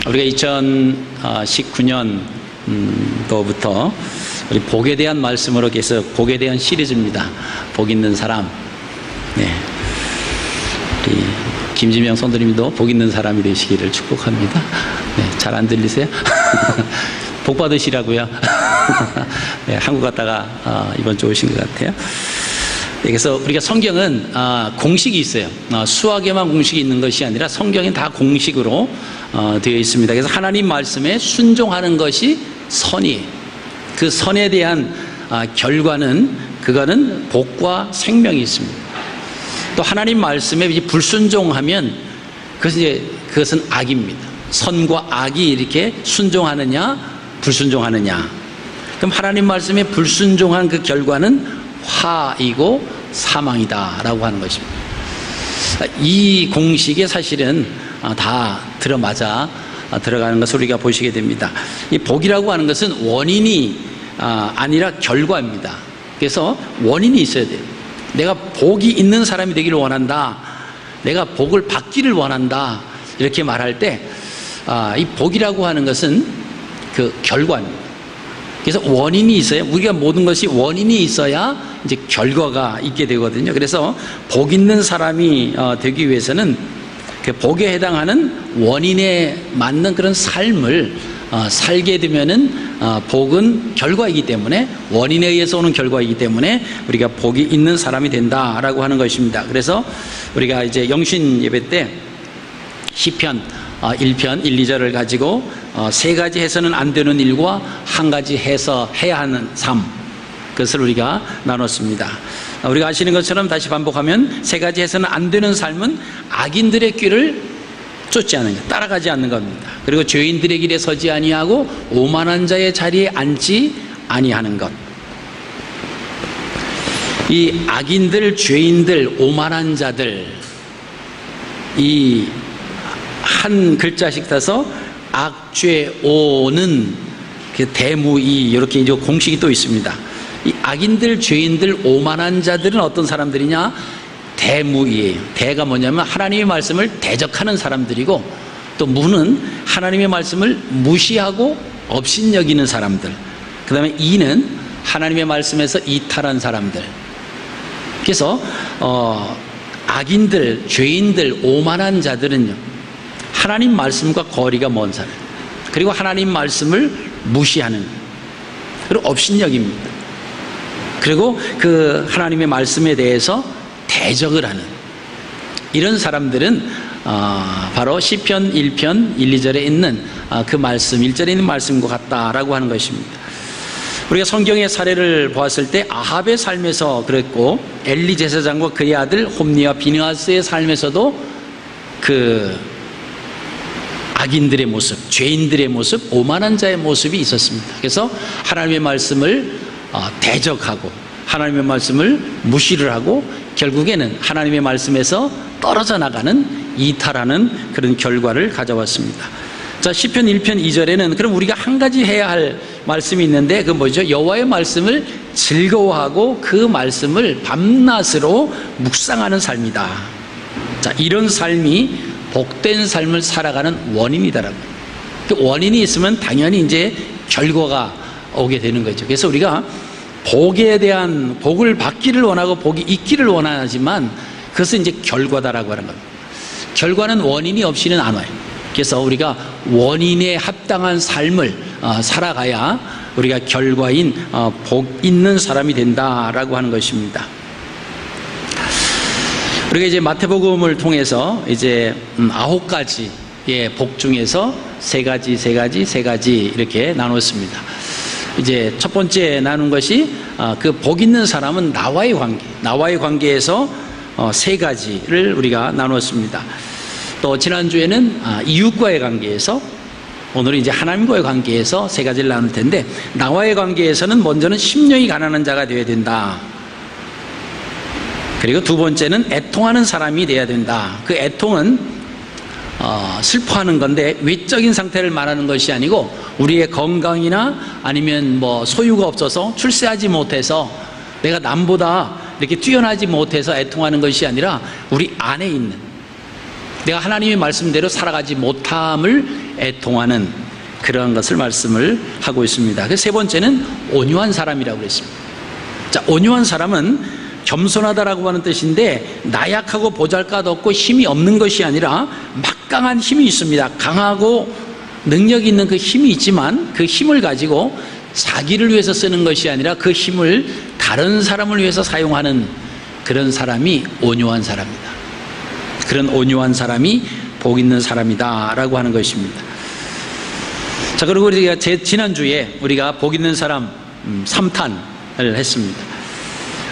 우리가 2019년도부터 우리 복에 대한 말씀으로 계속 복에 대한 시리즈입니다. 복 있는 사람. 네. 우리 김지명 선생님도 복 있는 사람이 되시기를 축복합니다. 네, 잘 안 들리세요? 복 받으시라고요. 네, 한국 갔다가 이번 주 오신 것 같아요. 그래서 우리가 성경은 공식이 있어요. 수학에만 공식이 있는 것이 아니라 성경엔 다 공식으로 되어 있습니다. 그래서 하나님 말씀에 순종하는 것이 선이에요. 그 선에 대한 결과는 그거는 복과 생명이 있습니다. 또 하나님 말씀에 불순종하면 그것은 악입니다. 선과 악이 이렇게 순종하느냐 불순종하느냐. 그럼 하나님 말씀에 불순종한 그 결과는 화이고 사망이다라고 하는 것입니다. 이 공식에 사실은 다 들어맞아 들어가는 것을 우리가 보시게 됩니다. 이 복이라고 하는 것은 원인이 아니라 결과입니다. 그래서 원인이 있어야 돼요. 내가 복이 있는 사람이 되기를 원한다, 내가 복을 받기를 원한다, 이렇게 말할 때 이 복이라고 하는 것은 그 결과입니다. 그래서 원인이 있어야, 우리가 모든 것이 원인이 있어야 이제 결과가 있게 되거든요. 그래서 복 있는 사람이 되기 위해서는 그 복에 해당하는 원인에 맞는 그런 삶을 살게 되면은 복은 결과이기 때문에, 원인에 의해서 오는 결과이기 때문에 우리가 복이 있는 사람이 된다라고 하는 것입니다. 그래서 우리가 이제 영신 예배 때 시편 1편 1, 2절을 가지고 세 가지 해서는 안 되는 일과 한 가지 해서 해야 하는 삶, 그것을 우리가 나눴습니다. 우리가 아시는 것처럼 다시 반복하면 세 가지 해서는 안 되는 삶은 악인들의 길을 쫓지 않는 것, 따라가지 않는 겁니다. 그리고 죄인들의 길에 서지 아니하고 오만한 자의 자리에 앉지 아니하는 것. 이 악인들, 죄인들, 오만한 자들, 이 한 글자씩 따서 악죄오는 대무이, 이렇게 이제 공식이 또 있습니다. 이 악인들, 죄인들, 오만한 자들은 어떤 사람들이냐? 대무이에요. 대가 뭐냐면 하나님의 말씀을 대적하는 사람들이고, 또 무는 하나님의 말씀을 무시하고 업신여기는 사람들, 그 다음에 이는 하나님의 말씀에서 이탈한 사람들. 그래서 악인들, 죄인들, 오만한 자들은요, 하나님 말씀과 거리가 먼 사람, 그리고 하나님 말씀을 무시하는, 그리고 업신여깁니다. 그리고 그 하나님의 말씀에 대해서 대적을 하는 이런 사람들은 바로 시편 1편 1, 2절에 있는 그 말씀, 1절에 있는 말씀과 같다라고 하는 것입니다. 우리가 성경의 사례를 보았을 때 아합의 삶에서 그랬고, 엘리 제사장과 그의 아들 홈니와 비느하스의 삶에서도 그 악인들의 모습, 죄인들의 모습, 오만한 자의 모습이 있었습니다. 그래서 하나님의 말씀을 대적하고 하나님의 말씀을 무시를 하고 결국에는 하나님의 말씀에서 떨어져 나가는, 이탈하는 그런 결과를 가져왔습니다. 자, 시편 1편 2절에는 그럼 우리가 한 가지 해야 할 말씀이 있는데, 그 뭐죠? 여호와의 말씀을 즐거워하고 그 말씀을 밤낮으로 묵상하는 삶이다. 자, 이런 삶이 복된 삶을 살아가는 원인이다라고. 그 원인이 있으면 당연히 이제 결과가 오게 되는 거죠. 그래서 우리가 복에 대한, 복을 받기를 원하고 복이 있기를 원하지만 그것은 이제 결과다라고 하는 겁니다. 결과는 원인이 없이는 안 와요. 그래서 우리가 원인에 합당한 삶을 살아가야 우리가 결과인 복 있는 사람이 된다라고 하는 것입니다. 우리가 이제 마태복음을 통해서 이제 9가지의 복 중에서 세 가지 이렇게 나눴습니다. 이제 첫 번째 나눈 것이 그 복 있는 사람은 나와의 관계, 나와의 관계에서 세 가지를 우리가 나눴습니다. 또 지난주에는 이웃과의 관계에서, 오늘은 이제 하나님과의 관계에서 세 가지를 나눌 텐데, 나와의 관계에서는 먼저는 심령이 가난한 자가 되어야 된다. 그리고 두 번째는 애통하는 사람이 되어야 된다. 그 애통은 슬퍼하는 건데 외적인 상태를 말하는 것이 아니고, 우리의 건강이나 아니면 뭐 소유가 없어서 출세하지 못해서 내가 남보다 이렇게 뛰어나지 못해서 애통하는 것이 아니라 우리 안에 있는, 내가 하나님의 말씀대로 살아가지 못함을 애통하는 그러한 것을 말씀을 하고 있습니다. 그 세 번째는 온유한 사람이라고 그랬습니다. 자, 온유한 사람은 겸손하다라고 하는 뜻인데, 나약하고 보잘것없고 힘이 없는 것이 아니라 막강한 힘이 있습니다. 강하고 능력 있는 그 힘이 있지만 그 힘을 가지고 자기를 위해서 쓰는 것이 아니라 그 힘을 다른 사람을 위해서 사용하는 그런 사람이 온유한 사람이다. 그런 온유한 사람이 복 있는 사람이다 라고 하는 것입니다. 자, 그리고 우리가 지난주에 우리가 복 있는 사람 3탄을 했습니다.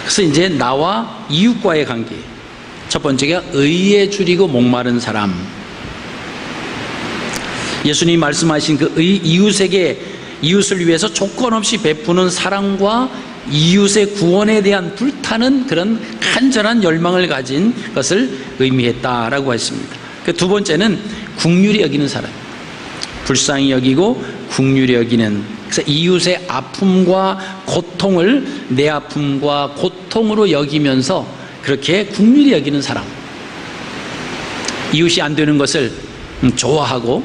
그래서 이제 나와 이웃과의 관계, 첫 번째가 의에 줄이고 목마른 사람. 예수님이 말씀하신 그 이웃을 위해서 조건 없이 베푸는 사랑과 이웃의 구원에 대한 불타는 그런 간절한 열망을 가진 것을 의미했다라고 했습니다. 그 두 번째는 긍휼히 여기는 사람, 불쌍히 여기고 긍휼히 여기는, 그래서 이웃의 아픔과 고통을 내 아픔과 고통으로 여기면서 그렇게 긍휼히 여기는 사람. 이웃이 안 되는 것을 좋아하고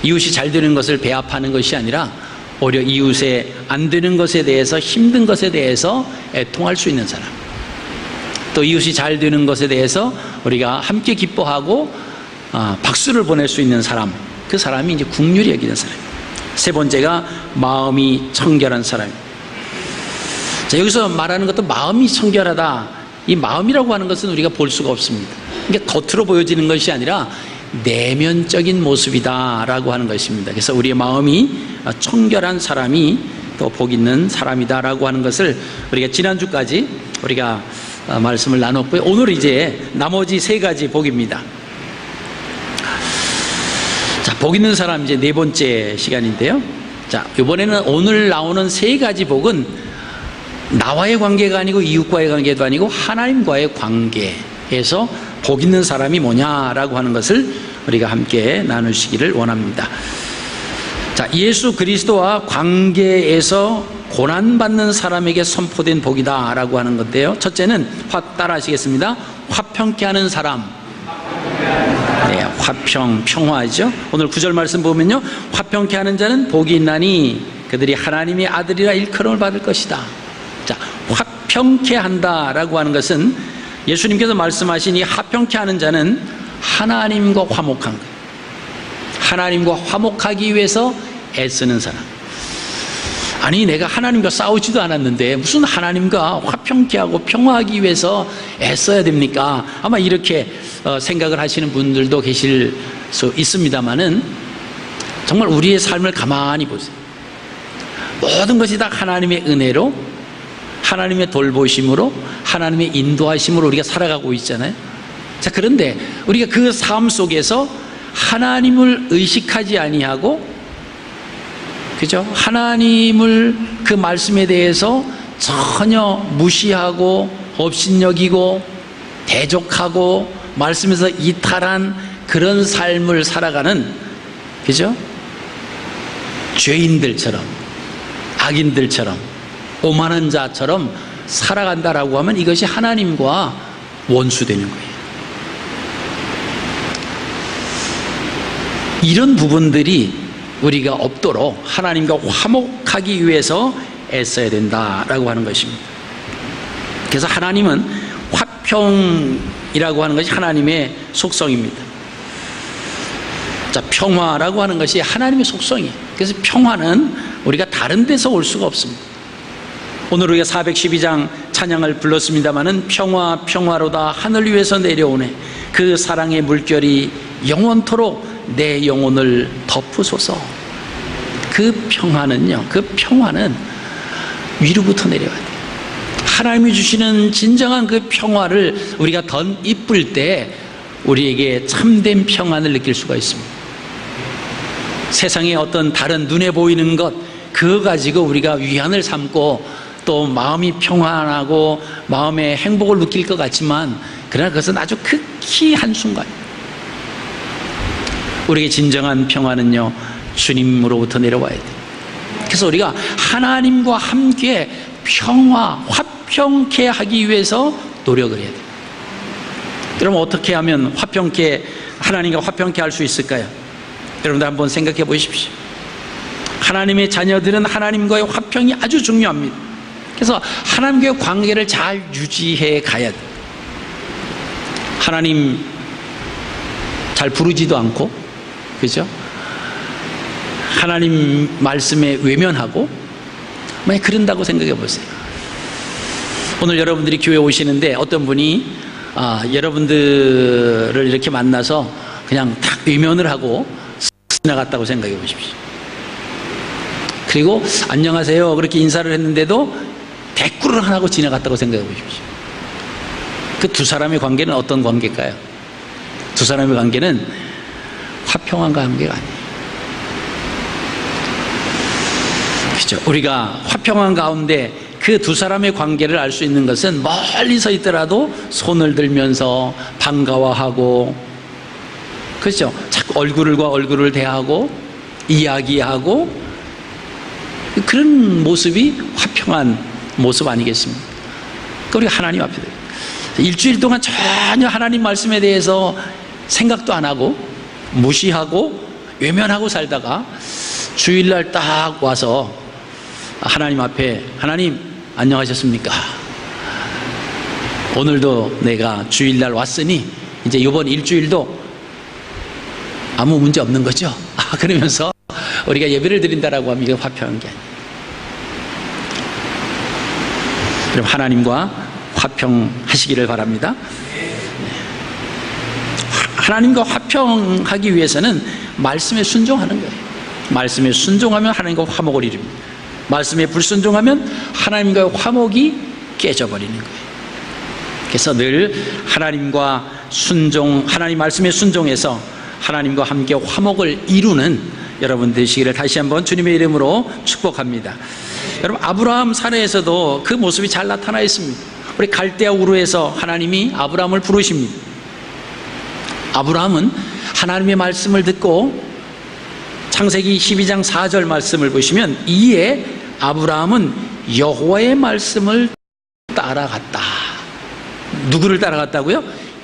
이웃이 잘 되는 것을 배합하는 것이 아니라 오히려 이웃의 안 되는 것에 대해서, 힘든 것에 대해서 애통할 수 있는 사람, 또 이웃이 잘 되는 것에 대해서 우리가 함께 기뻐하고 박수를 보낼 수 있는 사람, 그 사람이 이제 긍휼히 여기는 사람. 세 번째가 마음이 청결한 사람입니다. 자, 여기서 말하는 것도 마음이 청결하다. 이 마음이라고 하는 것은 우리가 볼 수가 없습니다. 그러니까 겉으로 보여지는 것이 아니라 내면적인 모습이다 라고 하는 것입니다. 그래서 우리의 마음이 청결한 사람이 또 복 있는 사람이다 라고 하는 것을 우리가 지난주까지 우리가 말씀을 나눴고요. 오늘 이제 나머지 세 가지 복입니다. 자, 복 있는 사람 이제 네 번째 시간인데요. 자, 이번에는 오늘 나오는 세 가지 복은 나와의 관계가 아니고 이웃과의 관계도 아니고 하나님과의 관계에서 복 있는 사람이 뭐냐라고 하는 것을 우리가 함께 나누시기를 원합니다. 자, 예수 그리스도와 관계에서 고난받는 사람에게 선포된 복이다라고 하는 건데요. 첫째는 따라 하시겠습니다. 화평케 하는 사람. 네, 평화죠. 오늘 9절 말씀 보면요, 화평케 하는 자는 복이 있나니 그들이 하나님의 아들이라 일컬음을 받을 것이다. 자, 화평케 한다라고 하는 것은 예수님께서 말씀하신 이 화평케 하는 자는 하나님과 화목한 거예요. 하나님과 화목하기 위해서 애쓰는 사람. 아니, 내가 하나님과 싸우지도 않았는데 무슨 하나님과 화평케 하고 평화하기 위해서 애써야 됩니까? 아마 이렇게 생각을 하시는 분들도 계실 수 있습니다만은, 정말 우리의 삶을 가만히 보세요. 모든 것이 다 하나님의 은혜로, 하나님의 돌보심으로, 하나님의 인도하심으로 우리가 살아가고 있잖아요. 자, 그런데 우리가 그 삶 속에서 하나님을 의식하지 아니하고, 그죠? 하나님을, 그 말씀에 대해서 전혀 무시하고 업신여기고 대적하고 말씀에서 이탈한 그런 삶을 살아가는, 그죠? 죄인들처럼, 악인들처럼, 오만한 자처럼 살아간다라고 하면 이것이 하나님과 원수되는 거예요. 이런 부분들이 우리가 없도록 하나님과 화목하기 위해서 애써야 된다라고 하는 것입니다. 그래서 하나님은 화평이라고 하는 것이 하나님의 속성입니다. 자, 평화라고 하는 것이 하나님의 속성이에요. 그래서 평화는 우리가 다른 데서 올 수가 없습니다. 오늘 우리가 412장 찬양을 불렀습니다마는 평화 평화로다 하늘 위에서 내려오네 그 사랑의 물결이 영원토록 내 영혼을 덮으소서. 그 평화는요, 그 평화는 위로부터 내려와야 돼요. 하나님이 주시는 진정한 그 평화를 우리가 덧입을 때 우리에게 참된 평안을 느낄 수가 있습니다. 세상의 어떤 다른 눈에 보이는 것, 그거 가지고 우리가 위안을 삼고 또 마음이 평안하고 마음의 행복을 느낄 것 같지만, 그러나 그것은 아주 극히 한순간입니다. 우리에게 진정한 평화는요, 주님으로부터 내려와야 돼요. 그래서 우리가 하나님과 함께 화평케 하기 위해서 노력을 해야 돼요. 그럼 어떻게 하면 화평케, 하나님과 화평케 할 수 있을까요? 여러분들 한번 생각해 보십시오. 하나님의 자녀들은 하나님과의 화평이 아주 중요합니다. 그래서 하나님과의 관계를 잘 유지해 가야 돼요. 하나님 잘 부르지도 않고, 그죠? 하나님 말씀에 외면하고, 만약 그런다고 생각해 보세요. 오늘 여러분들이 교회 오시는데 어떤 분이 여러분들을 이렇게 만나서 그냥 딱 외면을 하고 지나갔다고 생각해 보십시오. 그리고 안녕하세요 그렇게 인사를 했는데도 대꾸를 안 하고 지나갔다고 생각해 보십시오. 그 두 사람의 관계는 어떤 관계일까요? 두 사람의 관계는 화평한 관계가 아니에요. 그렇죠? 우리가 화평한 가운데 그 두 사람의 관계를 알 수 있는 것은 멀리 서 있더라도 손을 들면서 반가워하고, 그렇죠? 자꾸 얼굴과 얼굴을 대하고 이야기하고, 그런 모습이 화평한 모습 아니겠습니까? 그러니까 우리가 하나님 앞에 일주일 동안 전혀 하나님 말씀에 대해서 생각도 안 하고 무시하고 외면하고 살다가 주일날 딱 와서 하나님 앞에, 하나님 안녕하셨습니까? 오늘도 내가 주일날 왔으니 이제 이번 일주일도 아무 문제 없는 거죠? 그러면서 우리가 예배를 드린다라고 하면 이거 화평한 게 아니에요. 그럼 하나님과 화평하시기를 바랍니다. 하나님과 화평하기 위해서는 말씀에 순종하는 거예요. 말씀에 순종하면 하나님과 화목을 이룹니다. 말씀에 불순종하면 하나님과의 화목이 깨져버리는 거예요. 그래서 늘 하나님과 순종, 하나님 말씀에 순종해서 하나님과 함께 화목을 이루는 여러분 되시기를 다시 한번 주님의 이름으로 축복합니다. 여러분, 아브라함 사례에서도 그 모습이 잘 나타나 있습니다. 우리 갈대아 우르에서 하나님이 아브라함을 부르십니다. 아브라함은 하나님의 말씀을 듣고 창세기 12장 4절 말씀을 보시면, 이에 아브라함은 여호와의 말씀을 따라갔다. 누구를 따라갔다고요?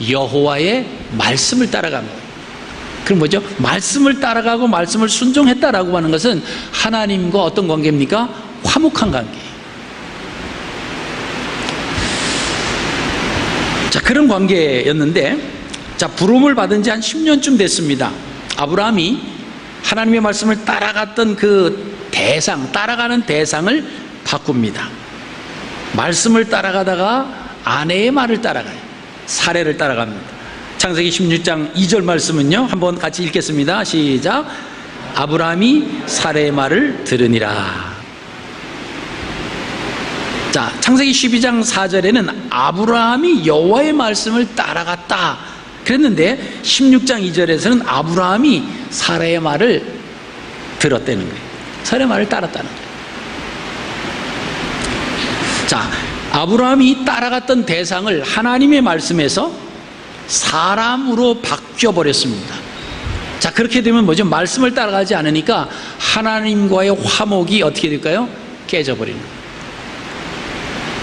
여호와의 말씀을 따라갑니다. 그럼 뭐죠? 말씀을 따라가고 말씀을 순종했다라고 하는 것은 하나님과 어떤 관계입니까? 화목한 관계예요. 자, 그런 관계였는데, 자, 부름을 받은 지 한 10년쯤 됐습니다. 아브라함이 하나님의 말씀을 따라갔던 그 대상, 따라가는 대상을 바꿉니다. 말씀을 따라가다가 아내의 말을 따라가요. 사례를 따라갑니다. 창세기 16장 2절 말씀은요, 한번 같이 읽겠습니다. 시작. 아브라함이 사례의 말을 들으니라. 자, 창세기 12장 4절에는 아브라함이 여호와의 말씀을 따라갔다 그랬는데, 16장 2절에서는 아브라함이 사례의 말을 들었다는 거예요. 사례의 말을 따랐다는 거예요. 자, 아브라함이 따라갔던 대상을 하나님의 말씀에서 사람으로 바뀌어버렸습니다. 자, 그렇게 되면 뭐죠? 말씀을 따라가지 않으니까 하나님과의 화목이 어떻게 될까요? 깨져버리는 거예요.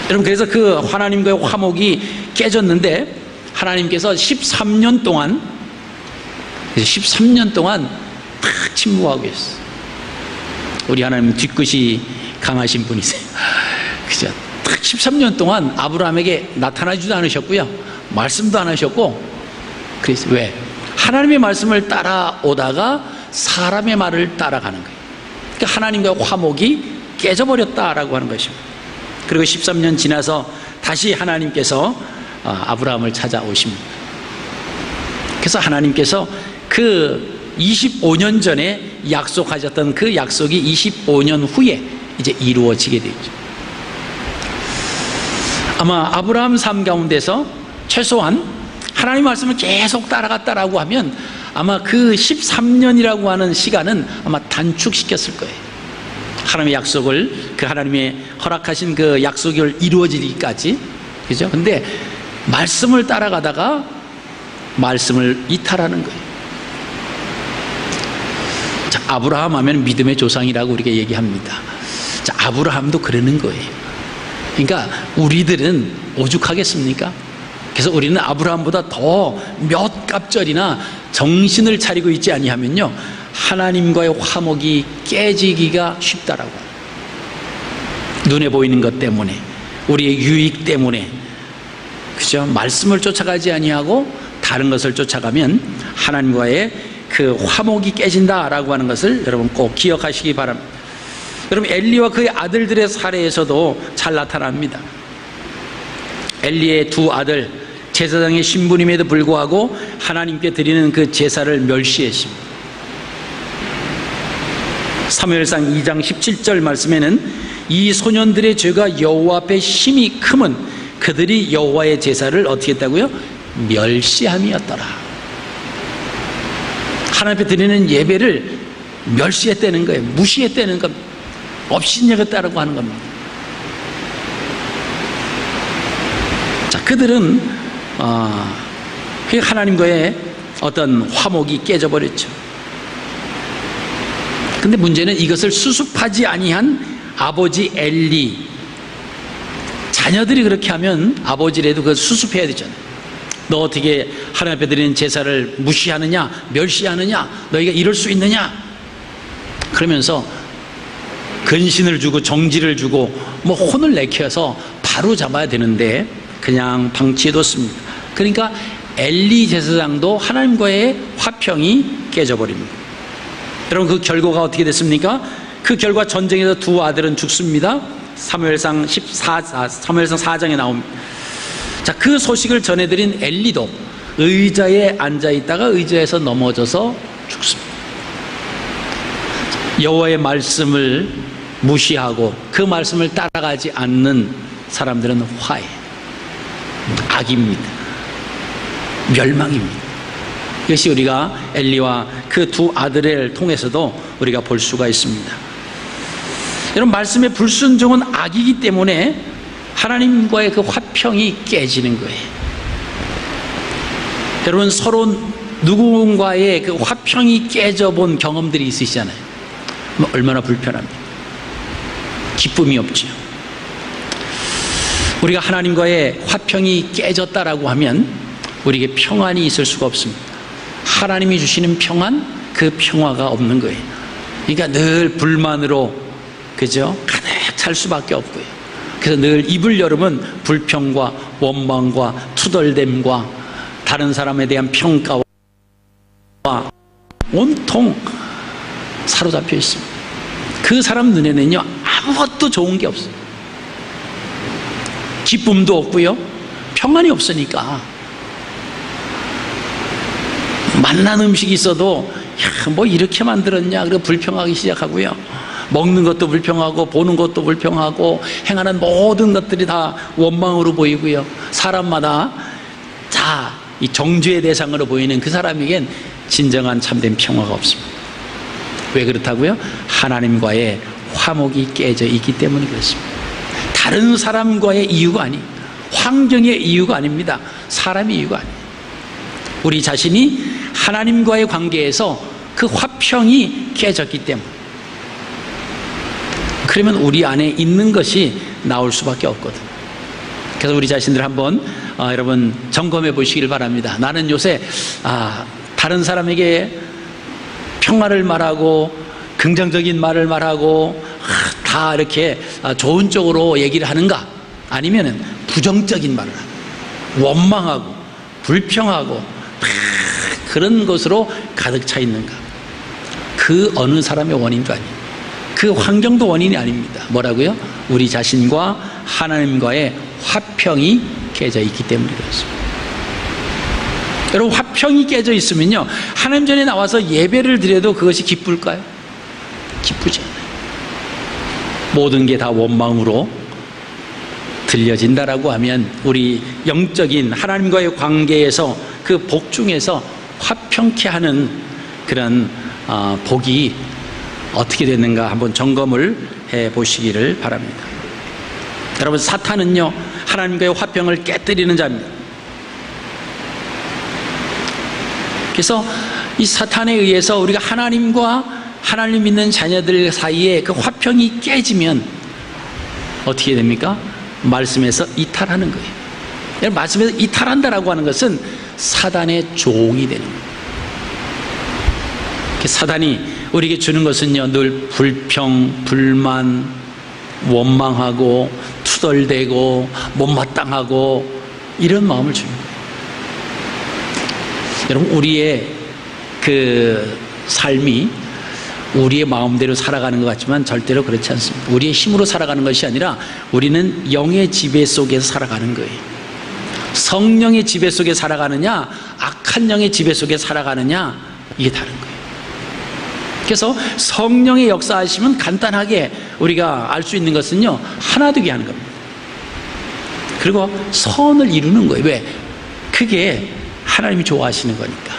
여러분, 그래서 그 하나님과의 화목이 깨졌는데, 하나님께서 13년 동안 탁 침묵하고 계셨어요. 우리 하나님은 뒤끝이 강하신 분이세요. 그죠? 딱 13년 동안 아브라함에게 나타나지도 않으셨고요, 말씀도 안 하셨고. 그래서 왜? 하나님의 말씀을 따라오다가 사람의 말을 따라가는 거예요. 그러니까 하나님과의 화목이 깨져버렸다라고 하는 것입니다. 그리고 13년 지나서 다시 하나님께서 아브라함을 찾아오십니다. 그래서 하나님께서 그 25년 전에 약속하셨던 그 약속이 25년 후에 이제 이루어지게 되죠. 아마 아브라함 삶 가운데서 최소한 하나님 말씀을 계속 따라갔다라고 하면 아마 그 13년이라고 하는 시간은 아마 단축시켰을 거예요. 하나님의 약속을, 그 하나님의 허락하신 그 약속이 이루어지기까지. 그죠? 근데 말씀을 따라가다가 말씀을 이탈하는 거예요. 자, 아브라함 하면 믿음의 조상이라고 우리가 얘기합니다. 자, 아브라함도 그러는 거예요. 그러니까 우리들은 오죽하겠습니까? 그래서 우리는 아브라함보다 더 몇 갑절이나 정신을 차리고 있지 아니하면요, 하나님과의 화목이 깨지기가 쉽다라고. 눈에 보이는 것 때문에, 우리의 유익 때문에, 그죠? 말씀을 쫓아가지 아니하고 다른 것을 쫓아가면 하나님과의 그 화목이 깨진다라고 하는 것을 여러분 꼭 기억하시기 바랍니다. 여러분, 엘리와 그의 아들들의 사례에서도 잘 나타납니다. 엘리의 두 아들, 제사장의 신분임에도 불구하고 하나님께 드리는 그 제사를 멸시했습니다. 사무엘상 2장 17절 말씀에는 이 소년들의 죄가 여호와 앞에 심히 크면 그들이 여호와의 제사를 어떻게 했다고요? 멸시함이었더라. 하나님 앞에 드리는 예배를 멸시했다는 거예요. 무시했다는 겁니다. 업신여겼다라고 하는 겁니다. 자, 그들은 하나님과의 어떤 화목이 깨져버렸죠. 근데 문제는 이것을 수습하지 아니한 아버지 엘리, 자녀들이 그렇게 하면 아버지라도 그걸 수습해야 되잖아요. 너 어떻게 하나님 앞에 드리는 제사를 무시하느냐, 멸시하느냐, 너희가 이럴 수 있느냐, 그러면서 근신을 주고 정지를 주고 뭐 혼을 내켜서 바로 잡아야 되는데 그냥 방치해뒀습니다. 그러니까 엘리 제사장도 하나님과의 화평이 깨져버립니다. 여러분, 그 결과가 어떻게 됐습니까? 그 결과 전쟁에서 두 아들은 죽습니다. 사무엘상 4장에 나옵니다. 자, 그 소식을 전해드린 엘리도 의자에 앉아있다가 의자에서 넘어져서 죽습니다. 여호와의 말씀을 무시하고 그 말씀을 따라가지 않는 사람들은 화해, 악입니다. 멸망입니다. 이것이 우리가 엘리와 그 두 아들을 통해서도 우리가 볼 수가 있습니다. 여러분, 말씀의 불순종은 악이기 때문에 하나님과의 그 화평이 깨지는 거예요. 여러분, 서로 누군가의 그 화평이 깨져본 경험들이 있으시잖아요. 얼마나 불편합니까? 기쁨이 없죠. 우리가 하나님과의 화평이 깨졌다라고 하면 우리에게 평안이 있을 수가 없습니다. 하나님이 주시는 평안, 그 평화가 없는 거예요. 그러니까 늘 불만으로, 그죠? 가득 찰 수밖에 없고요. 그래서 늘 입을 열으면 불평과 원망과 투덜댐과 다른 사람에 대한 평가와 온통 사로잡혀 있습니다. 그 사람 눈에는요, 아무것도 좋은 게 없어요. 기쁨도 없고요, 평안이 없으니까. 맛난 음식이 있어도 야, 뭐 이렇게 만들었냐, 그리고 불평하기 시작하고요. 먹는 것도 불평하고 보는 것도 불평하고 행하는 모든 것들이 다 원망으로 보이고요. 사람마다 다 이 정죄의 대상으로 보이는 그 사람에겐 진정한 참된 평화가 없습니다. 왜 그렇다고요? 하나님과의 화목이 깨져 있기 때문에 그렇습니다. 다른 사람과의 이유가 아니, 환경의 이유가 아닙니다. 사람의 이유가 아니에요. 우리 자신이 하나님과의 관계에서 그 화평이 깨졌기 때문에, 그러면 우리 안에 있는 것이 나올 수밖에 없거든요. 그래서 우리 자신들 한번 여러분 점검해 보시길 바랍니다. 나는 요새 다른 사람에게 평화를 말하고 긍정적인 말을 말하고 다 이렇게 좋은 쪽으로 얘기를 하는가, 아니면은 부정적인 말을 하고 원망하고 불평하고 그런 것으로 가득 차 있는가? 그 어느 사람의 원인도 아니에요. 그 환경도 원인이 아닙니다. 뭐라고요? 우리 자신과 하나님과의 화평이 깨져 있기 때문에 그렇습니다. 여러분, 화평이 깨져 있으면요, 하나님 전에 나와서 예배를 드려도 그것이 기쁠까요? 기쁘지 않아요. 모든 게 다 원망으로 들려진다라고 하면 우리 영적인 하나님과의 관계에서 그 복 중에서 화평케 하는 그런 복이 어떻게 됐는가 한번 점검을 해 보시기를 바랍니다. 여러분, 사탄은요, 하나님과의 화평을 깨뜨리는 자입니다. 그래서 이 사탄에 의해서 우리가 하나님과 하나님 믿는 자녀들 사이에 그 화평이 깨지면 어떻게 됩니까? 말씀에서 이탈하는 거예요. 말씀에서 이탈한다라고 하는 것은 사단의 종이 되는 거예요. 사단이 우리에게 주는 것은요, 늘 불평, 불만, 원망하고 투덜대고 못마땅하고 이런 마음을 주는 거예요. 여러분, 우리의 그 삶이 우리의 마음대로 살아가는 것 같지만 절대로 그렇지 않습니다. 우리의 힘으로 살아가는 것이 아니라 우리는 영의 지배 속에서 살아가는 거예요. 성령의 지배 속에 살아가느냐, 악한 영의 지배 속에 살아가느냐, 이게 다른 거예요. 그래서 성령의 역사하시면 간단하게 우리가 알 수 있는 것은요, 하나 되게 하는 겁니다. 그리고 선을 이루는 거예요. 왜? 그게 하나님이 좋아하시는 거니까.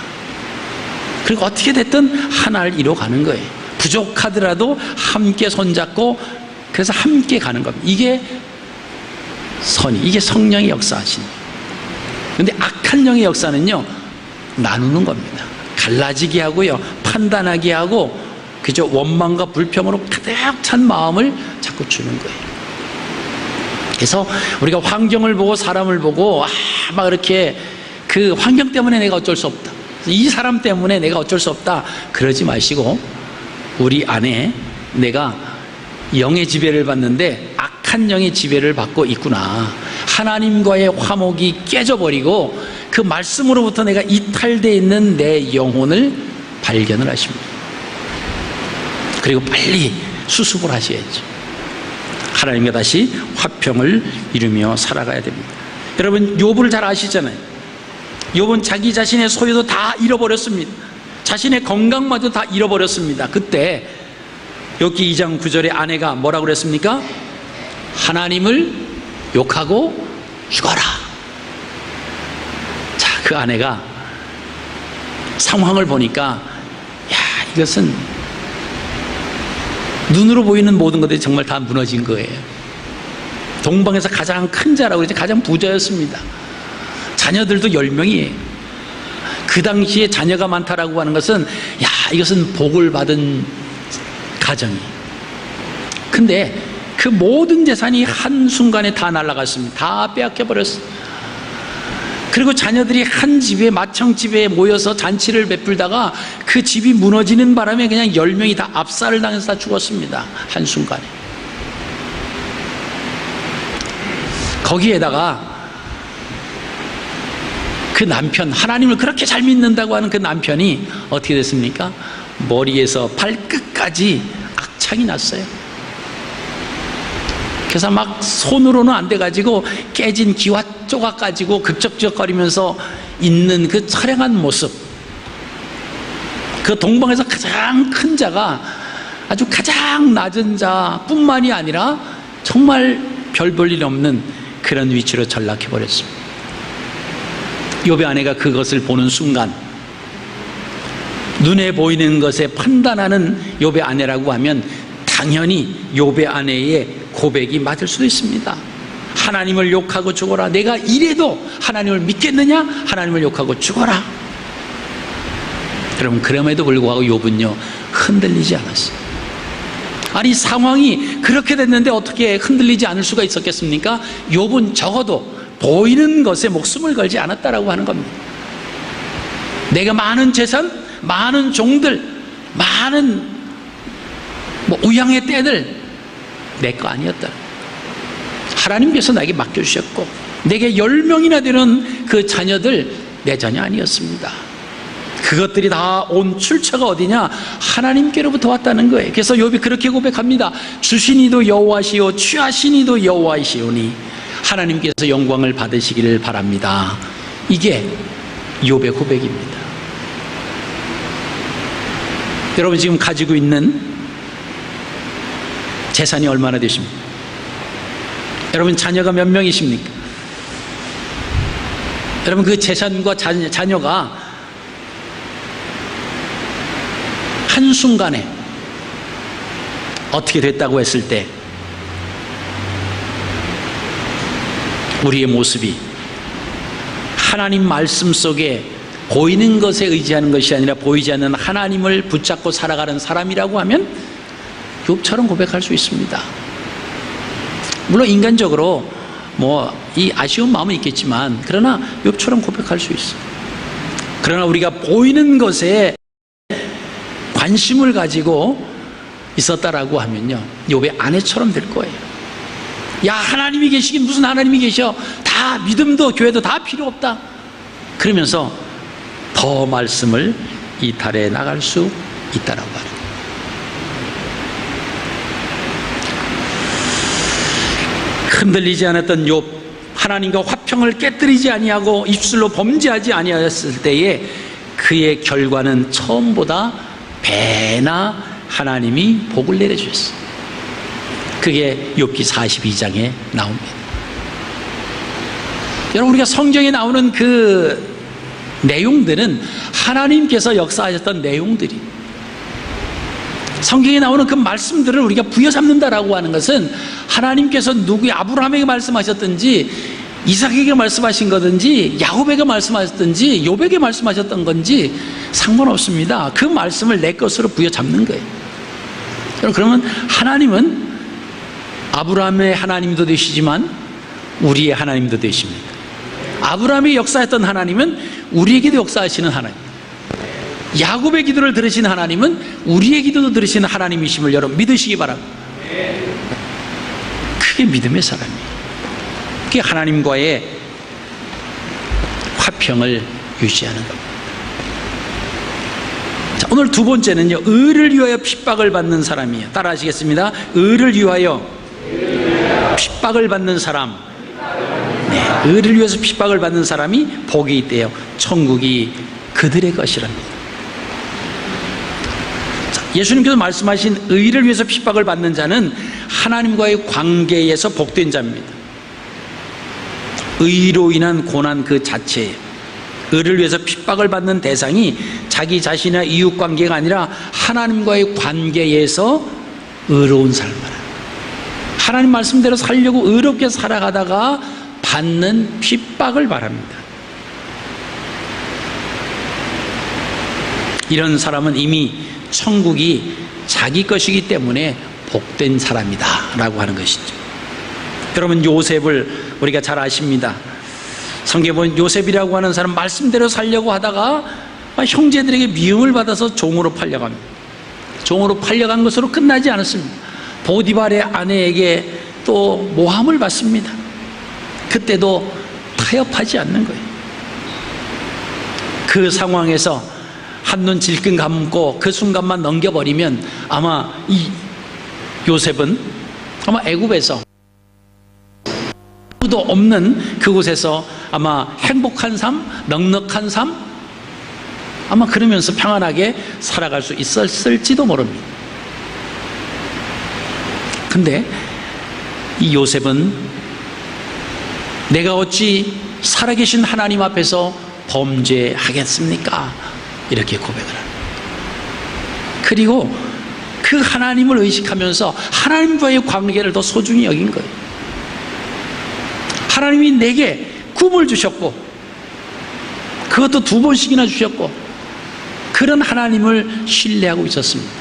그리고 어떻게 됐든 하나를 이뤄가는 거예요. 부족하더라도 함께 손잡고 그래서 함께 가는 겁니다. 이게 선이, 이게 성령의 역사하시는 거예요. 그런데 악한 영의 역사는요, 나누는 겁니다. 갈라지게 하고요, 판단하게 하고, 그저 원망과 불평으로 가득 찬 마음을 자꾸 주는 거예요. 그래서 우리가 환경을 보고 사람을 보고 막 이렇게 그 환경 때문에 내가 어쩔 수 없다, 이 사람 때문에 내가 어쩔 수 없다, 그러지 마시고 우리 안에 내가 영의 지배를 받는데 악한 영의 지배를 받고 있구나, 하나님과의 화목이 깨져버리고 그 말씀으로부터 내가 이탈되어 있는 내 영혼을 발견을 하십니다. 그리고 빨리 수습을 하셔야죠. 하나님과 다시 화평을 이루며 살아가야 됩니다. 여러분, 욥을 잘 아시잖아요. 욥은 자기 자신의 소유도 다 잃어버렸습니다. 자신의 건강마저 다 잃어버렸습니다. 그때 욥기 2장 9절에 아내가 뭐라고 그랬습니까? 하나님을 욕하고 죽어라. 자, 그 아내가 상황을 보니까, 야, 이것은 눈으로 보이는 모든 것들이 정말 다 무너진 거예요. 동방에서 가장 큰 자라고 그러지, 가장 부자였습니다. 자녀들도 10명이에요. 그 당시에 자녀가 많다라고 하는 것은, 야, 이것은 복을 받은 가정이에요. 근데 그 모든 재산이 한순간에 다 날아갔습니다. 다 빼앗겨버렸어요. 그리고 자녀들이 한 집에, 마청집에 모여서 잔치를 베풀다가 그 집이 무너지는 바람에 그냥 10명이 다 압살을 당해서 다 죽었습니다. 한순간에. 거기에다가 그 남편, 하나님을 그렇게 잘 믿는다고 하는 그 남편이 어떻게 됐습니까? 머리에서 발끝까지 악창이 났어요. 그래서 막 손으로는 안 돼가지고 깨진 기와 조각 가지고 극적적거리면서 있는 그 처량한 모습, 그 동방에서 가장 큰 자가 아주 가장 낮은 자뿐만이 아니라 정말 별 볼 일 없는 그런 위치로 전락해버렸습니다. 욥의 아내가 그것을 보는 순간, 눈에 보이는 것에 판단하는 욥의 아내라고 하면 당연히 욥의 아내의 고백이 맞을 수도 있습니다. 하나님을 욕하고 죽어라. 내가 이래도 하나님을 믿겠느냐? 하나님을 욕하고 죽어라. 여러분, 그럼에도 불구하고 욥은요, 흔들리지 않았어요. 아니, 상황이 그렇게 됐는데 어떻게 흔들리지 않을 수가 있었겠습니까? 욥은 적어도 보이는 것에 목숨을 걸지 않았다라고 하는 겁니다. 내가 많은 재산, 많은 종들, 많은 우양의 떼들 내 거 아니었다. 하나님께서 나에게 맡겨주셨고, 내게 10명이나 되는 그 자녀들 내 자녀 아니었습니다. 그것들이 다 온 출처가 어디냐? 하나님께로부터 왔다는 거예요. 그래서 욥이 그렇게 고백합니다. 주시니도 여호와시오, 취하시니도 여호와이시오니 하나님께서 영광을 받으시기를 바랍니다. 이게 욥의 고백입니다. 여러분, 지금 가지고 있는 재산이 얼마나 되십니까? 여러분, 자녀가 몇 명이십니까? 여러분, 그 재산과 자녀가 한순간에 어떻게 됐다고 했을 때 우리의 모습이 하나님 말씀 속에 보이는 것에 의지하는 것이 아니라 보이지 않는 하나님을 붙잡고 살아가는 사람이라고 하면 욥처럼 고백할 수 있습니다. 물론 인간적으로 이 아쉬운 마음은 있겠지만, 그러나 욥처럼 고백할 수 있어요. 그러나 우리가 보이는 것에 관심을 가지고 있었다라고 하면요, 욥의 아내처럼 될 거예요. 야, 하나님이 계시긴 무슨 하나님이 계셔, 다 믿음도 교회도 다 필요 없다, 그러면서 더 말씀을 이탈해 나갈 수 있다라고 말합니다. 흔들리지 않았던 욥, 하나님과 화평을 깨뜨리지 아니하고 입술로 범죄하지 아니하였을 때에 그의 결과는 처음보다 배나 하나님이 복을 내려주셨어요. 그게 욥기 42장에 나옵니다. 여러분, 우리가 성경에 나오는 그 내용들은 하나님께서 역사하셨던 내용들이, 성경에 나오는 그 말씀들을 우리가 부여잡는다라고 하는 것은 하나님께서 누구의 아브라함에게 말씀하셨든지 이삭에게 말씀하신 거든지 야곱에게 말씀하셨든지 욥에게 말씀하셨던 건지 상관없습니다. 그 말씀을 내 것으로 부여잡는 거예요. 그러면 하나님은 아브라함의 하나님도 되시지만 우리의 하나님도 되십니다. 아브라함이 역사했던 하나님은 우리에게도 역사하시는 하나님, 야곱의 기도를 들으신 하나님은 우리의 기도도 들으시는 하나님이심을 여러분 믿으시기 바랍니다. 그게 믿음의 사람이에요. 그게 하나님과의 화평을 유지하는 겁니다. 자, 오늘 두 번째는요, 의를 위하여 핍박을 받는 사람이에요. 따라 하시겠습니다. 의를 위하여 핍박을 받는 사람, 네, 의를 위해서 핍박을 받는 사람이 복이 있대요. 천국이 그들의 것이랍니다. 예수님께서 말씀하신 의를 위해서 핍박을 받는 자는 하나님과의 관계에서 복된 자입니다. 의로 인한 고난 그 자체에, 의를 위해서 핍박을 받는 대상이 자기 자신의 이웃관계가 아니라 하나님과의 관계에서 의로운 삶을, 하나님 말씀대로 살려고 의롭게 살아가다가 받는 핍박을 말합니다. 이런 사람은 이미 천국이 자기 것이기 때문에 복된 사람이다 라고 하는 것이죠. 여러분, 요셉을 우리가 잘 아십니다. 성경에 보면 요셉이라고 하는 사람 말씀대로 살려고 하다가 형제들에게 미움을 받아서 종으로 팔려갑니다. 종으로 팔려간 것으로 끝나지 않았습니다. 보디발의 아내에게 또 모함을 받습니다. 그때도 타협하지 않는 거예요. 그 상황에서 한눈 질끈 감고 그 순간만 넘겨버리면 아마 이 요셉은 아마 애굽에서 아무도 없는 그곳에서 아마 행복한 삶, 넉넉한 삶, 아마 그러면서 평안하게 살아갈 수 있었을지도 모릅니다. 근데 이 요셉은 내가 어찌 살아계신 하나님 앞에서 범죄하겠습니까? 이렇게 고백을 합니다. 그리고 그 하나님을 의식하면서 하나님과의 관계를 더 소중히 여긴 거예요. 하나님이 내게 꿈을 주셨고 그것도 2번씩이나 주셨고 그런 하나님을 신뢰하고 있었습니다.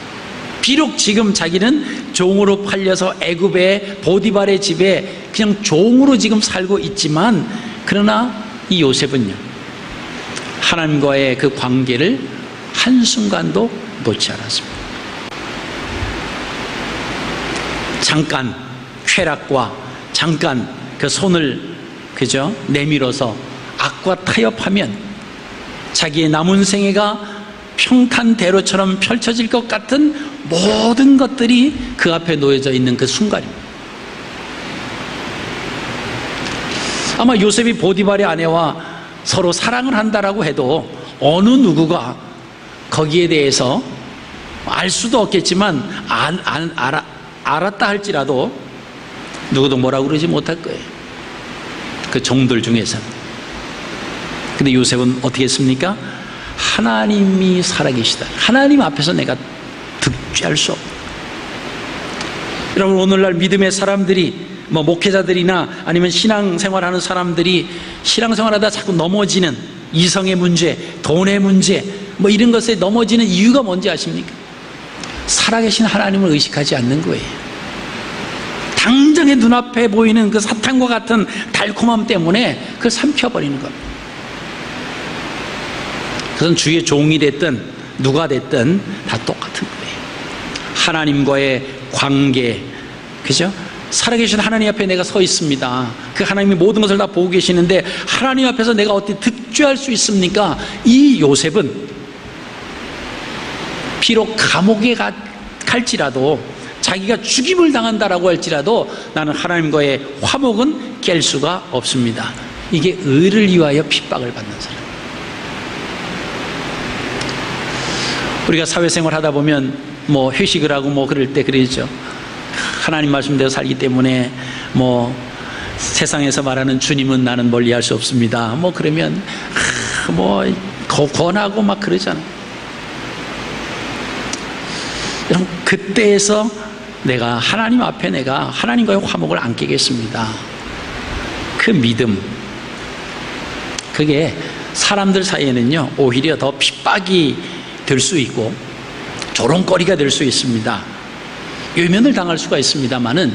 비록 지금 자기는 종으로 팔려서 애굽의 보디발의 집에 그냥 종으로 지금 살고 있지만, 그러나 이 요셉은요, 하나님과의 그 관계를 한순간도 놓지 않았습니다. 잠깐 쾌락과 잠깐 그 손을 그저 내밀어서 악과 타협하면 자기의 남은 생애가 평탄대로처럼 펼쳐질 것 같은 모든 것들이 그 앞에 놓여져 있는 그 순간입니다. 아마 요셉이 보디발의 아내와 서로 사랑을 한다라고 해도 어느 누구가 거기에 대해서 알 수도 없겠지만 알았다 할지라도 누구도 뭐라고 그러지 못할 거예요. 그 종들 중에서는. 근데 요셉은 어떻게 했습니까? 하나님이 살아계시다, 하나님 앞에서 내가 득죄할 수 없다. 여러분, 오늘날 믿음의 사람들이 목회자들이나 아니면 신앙생활하는 사람들이 신앙생활하다 자꾸 넘어지는 이성의 문제, 돈의 문제 이런 것에 넘어지는 이유가 뭔지 아십니까? 살아계신 하나님을 의식하지 않는 거예요. 당장의 눈앞에 보이는 그 사탕과 같은 달콤함 때문에 그걸 삼켜버리는 겁니다. 그것은 주의 종이 됐든 누가 됐든 다 똑같은 거예요. 하나님과의 관계, 그죠? 살아계신 하나님 앞에 내가 서 있습니다. 그 하나님이 모든 것을 다 보고 계시는데 하나님 앞에서 내가 어떻게 득죄할 수 있습니까? 이 요셉은 비록 감옥에 갈지라도, 자기가 죽임을 당한다라고 할지라도 나는 하나님과의 화목은 깰 수가 없습니다. 이게 의를 위하여 핍박을 받는 사람. 우리가 사회생활 하다 보면 뭐 회식을 하고 뭐 그럴 때 그러죠. 하나님 말씀대로 살기 때문에 뭐 세상에서 말하는 주님은 나는 멀리할 수 없습니다. 뭐 그러면 뭐 권하고 막 그러잖아요. 여러분, 그때에서 내가 하나님 앞에 내가 하나님과의 화목을 안 깨겠습니다. 그 믿음, 그게 사람들 사이에는요 오히려 더 핍박이 될 수 있고 조롱거리가 될 수 있습니다. 외면을 당할 수가 있습니다만은,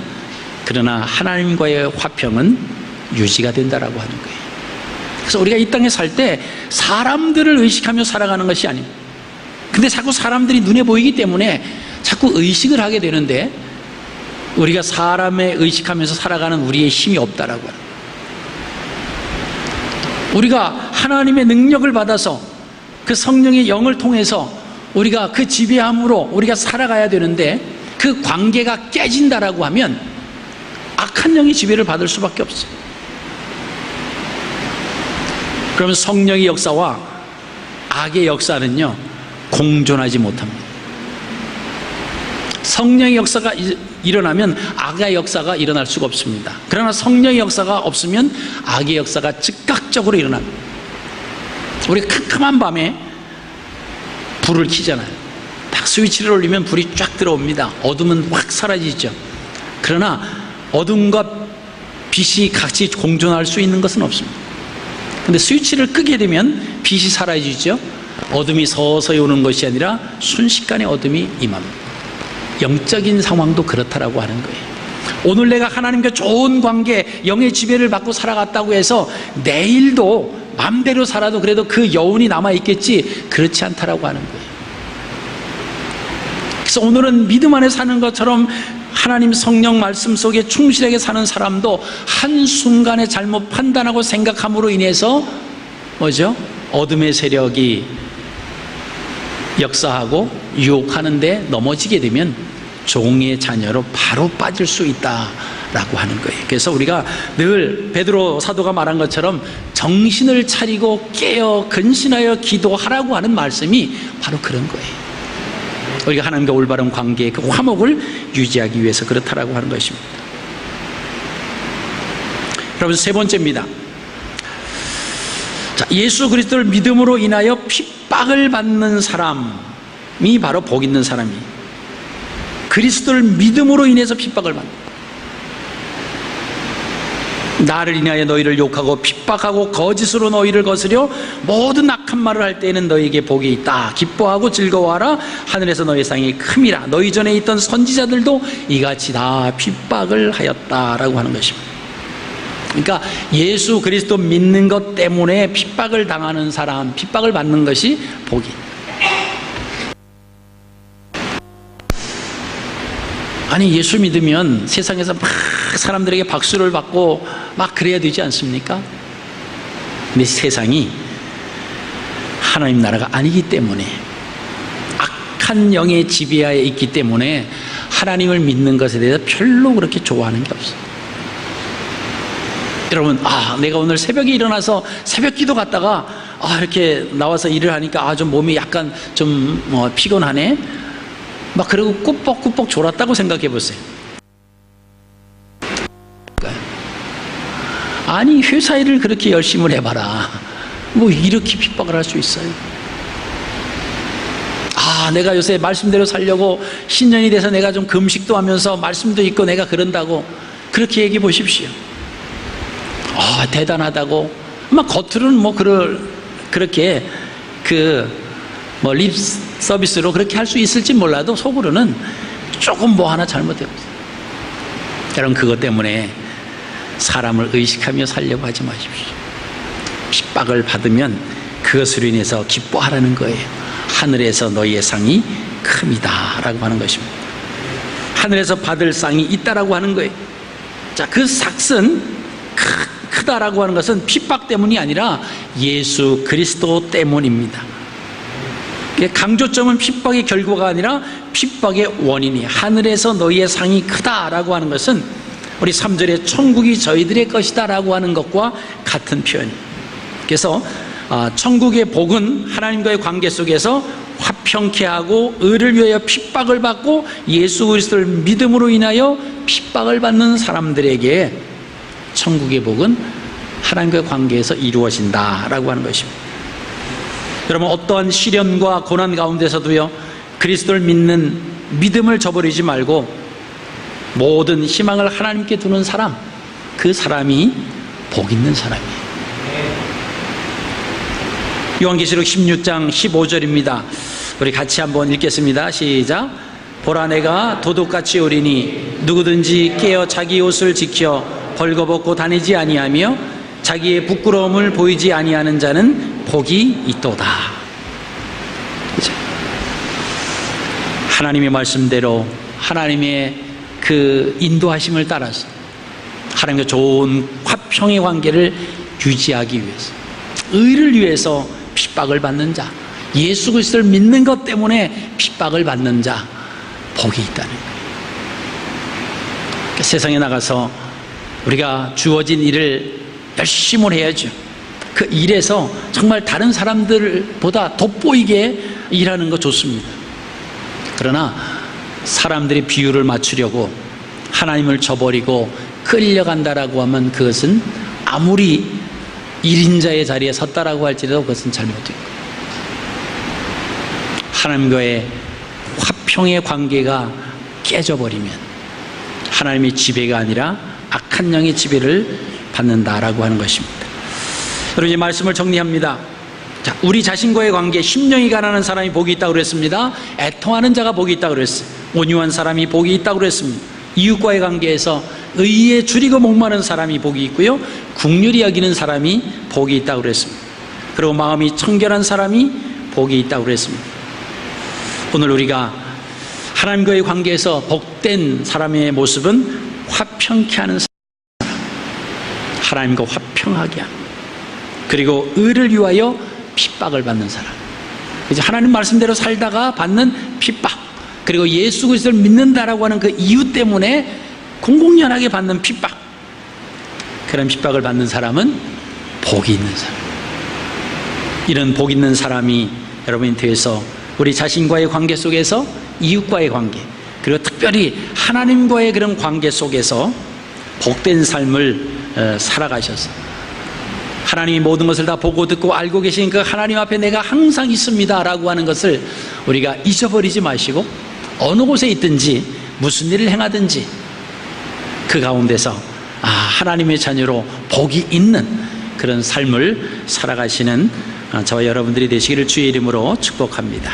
그러나 하나님과의 화평은 유지가 된다라고 하는 거예요. 그래서 우리가 이 땅에 살 때 사람들을 의식하며 살아가는 것이 아닙니다. 근데 자꾸 사람들이 눈에 보이기 때문에 자꾸 의식을 하게 되는데, 우리가 사람에 의식하면서 살아가는 우리의 힘이 없다라고 하는 거예요. 우리가 하나님의 능력을 받아서 그 성령의 영을 통해서 우리가 그 지배함으로 우리가 살아가야 되는데, 그 관계가 깨진다라고 하면 악한 영이 지배를 받을 수밖에 없어요. 그러면 성령의 역사와 악의 역사는요 공존하지 못합니다. 성령의 역사가 일어나면 악의 역사가 일어날 수가 없습니다. 그러나 성령의 역사가 없으면 악의 역사가 즉각적으로 일어납니다. 우리가 캄캄한 밤에 불을 켜잖아요. 딱 스위치를 올리면 불이 쫙 들어옵니다. 어둠은 확 사라지죠. 그러나 어둠과 빛이 같이 공존할 수 있는 것은 없습니다. 근데 스위치를 끄게 되면 빛이 사라지죠. 어둠이 서서히 오는 것이 아니라 순식간에 어둠이 임합니다. 영적인 상황도 그렇다라고 하는 거예요. 오늘 내가 하나님과 좋은 관계, 영의 지배를 받고 살아갔다고 해서 내일도 마음대로 살아도 그래도 그 여운이 남아있겠지, 그렇지 않다라고 하는 거예요. 그래서 오늘은 믿음 안에 사는 것처럼 하나님 성령 말씀 속에 충실하게 사는 사람도 한순간에 잘못 판단하고 생각함으로 인해서 뭐죠? 어둠의 세력이 역사하고 유혹하는데 넘어지게 되면 종의 자녀로 바로 빠질 수 있다라고 하는 거예요. 그래서 우리가 늘 베드로 사도가 말한 것처럼 정신을 차리고 깨어 근신하여 기도하라고 하는 말씀이 바로 그런 거예요. 우리가 하나님과 올바른 관계의 그 화목을 유지하기 위해서 그렇다라고 하는 것입니다. 여러분, 세 번째입니다. 자, 예수 그리스도를 믿음으로 인하여 핍박을 받는 사람이 바로 복 있는 사람이에요. 그리스도를 믿음으로 인해서 핍박을 받는, 나를 인하여 너희를 욕하고 핍박하고 거짓으로 너희를 거스려 모든 악한 말을 할 때에는 너희에게 복이 있다. 기뻐하고 즐거워하라. 하늘에서 너희 상이 큼이라. 너희 전에 있던 선지자들도 이같이 다 핍박을 하였다라고 하는 것입니다. 그러니까 예수 그리스도 믿는 것 때문에 핍박을 당하는 사람, 핍박을 받는 것이 복이 있다. 아니, 예수 믿으면 세상에서 막 사람들에게 박수를 받고 막 그래야 되지 않습니까? 근데 세상이 하나님 나라가 아니기 때문에, 악한 영의 지배하에 있기 때문에 하나님을 믿는 것에 대해서 별로 그렇게 좋아하는 게 없어요. 여러분, 내가 오늘 새벽에 일어나서 새벽 기도 갔다가 이렇게 나와서 일을 하니까 좀 몸이 약간 좀 피곤하네, 막 그러고 꾸벅꾸벅 졸았다고 생각해 보세요. 아니, 회사 일을 그렇게 열심히 해봐라, 뭐 이렇게 핍박을 할 수 있어요? 내가 요새 말씀대로 살려고 신년이 돼서 내가 좀 금식도 하면서 말씀도 읽고 내가 그런다고 그렇게 얘기해 보십시오. 대단하다고 막 겉으로는 뭐 그렇게 립 서비스로 그렇게 할 수 있을지 몰라도 속으로는 조금 뭐 하나 잘못해요. 여러분, 그것 때문에 사람을 의식하며 살려고 하지 마십시오. 핍박을 받으면 그것으로 인해서 기뻐하라는 거예요. 하늘에서 너희의 상이 큽니다 라고 하는 것입니다. 하늘에서 받을 상이 있다라고 하는 거예요. 자, 그 삭은 크다라고 하는 것은 핍박 때문이 아니라 예수 그리스도 때문입니다. 강조점은 핍박의 결과가 아니라 핍박의 원인이, 하늘에서 너희의 상이 크다라고 하는 것은 우리 3절에 천국이 저희들의 것이다 라고 하는 것과 같은 표현입니다. 그래서 천국의 복은 하나님과의 관계 속에서 화평케 하고 의를 위하여 핍박을 받고 예수 그리스도를 믿음으로 인하여 핍박을 받는 사람들에게 천국의 복은 하나님과의 관계에서 이루어진다라고 하는 것입니다. 여러분, 어떠한 시련과 고난 가운데서도요, 그리스도를 믿는 믿음을 저버리지 말고 모든 희망을 하나님께 두는 사람, 그 사람이 복 있는 사람이에요. 요한계시록 16장 15절입니다. 우리 같이 한번 읽겠습니다. 시작. 보라, 내가 도둑같이 오리니 누구든지 깨어 자기 옷을 지켜 벌거벗고 다니지 아니하며 자기의 부끄러움을 보이지 아니하는 자는 복이 있도다. 하나님의 말씀대로 하나님의 그 인도하심을 따라서 하나님과 좋은 화평의 관계를 유지하기 위해서, 의를 위해서 핍박을 받는 자, 예수 그리스도를 믿는 것 때문에 핍박을 받는 자, 복이 있다는 거예요. 그러니까 세상에 나가서 우리가 주어진 일을 열심히 해야죠. 그 일에서 정말 다른 사람들보다 돋보이게 일하는 거 좋습니다. 그러나 사람들이 비율을 맞추려고 하나님을 저버리고 끌려간다라고 하면 그것은 아무리 1인자의 자리에 섰다라고 할지라도 그것은 잘못된 거예요. 하나님과의 화평의 관계가 깨져버리면 하나님의 지배가 아니라 악한 영의 지배를 받는다라고 하는 것입니다. 여러분, 이 말씀을 정리합니다. 자, 우리 자신과의 관계, 심령이 가난한 사람이 복이 있다고 그랬습니다. 애통하는 자가 복이 있다고 그랬어요. 온유한 사람이 복이 있다고 그랬습니다. 이웃과의 관계에서 의에 줄이고 목마른 사람이 복이 있고요, 긍휼히 여기는 사람이 복이 있다고 그랬습니다. 그리고 마음이 청결한 사람이 복이 있다고 그랬습니다. 오늘 우리가 하나님과의 관계에서 복된 사람의 모습은 화평케 하는 사람, 하나님과 화평하게 하는, 그리고 의를 위하여 핍박을 받는 사람, 이제 하나님 말씀대로 살다가 받는 핍박, 그리고 예수 그리스도를 믿는다라고 하는 그 이유 때문에 공공연하게 받는 핍박, 그런 핍박을 받는 사람은 복이 있는 사람. 이런 복 있는 사람이 여러분이 되어서 우리 자신과의 관계 속에서, 이웃과의 관계, 그리고 특별히 하나님과의 그런 관계 속에서 복된 삶을 살아가셔서 하나님이 모든 것을 다 보고 듣고 알고 계신 그 하나님 앞에 내가 항상 있습니다 라고 하는 것을 우리가 잊어버리지 마시고, 어느 곳에 있든지 무슨 일을 행하든지 그 가운데서 하나님의 자녀로 복이 있는 그런 삶을 살아가시는 저와 여러분들이 되시기를 주의 이름으로 축복합니다.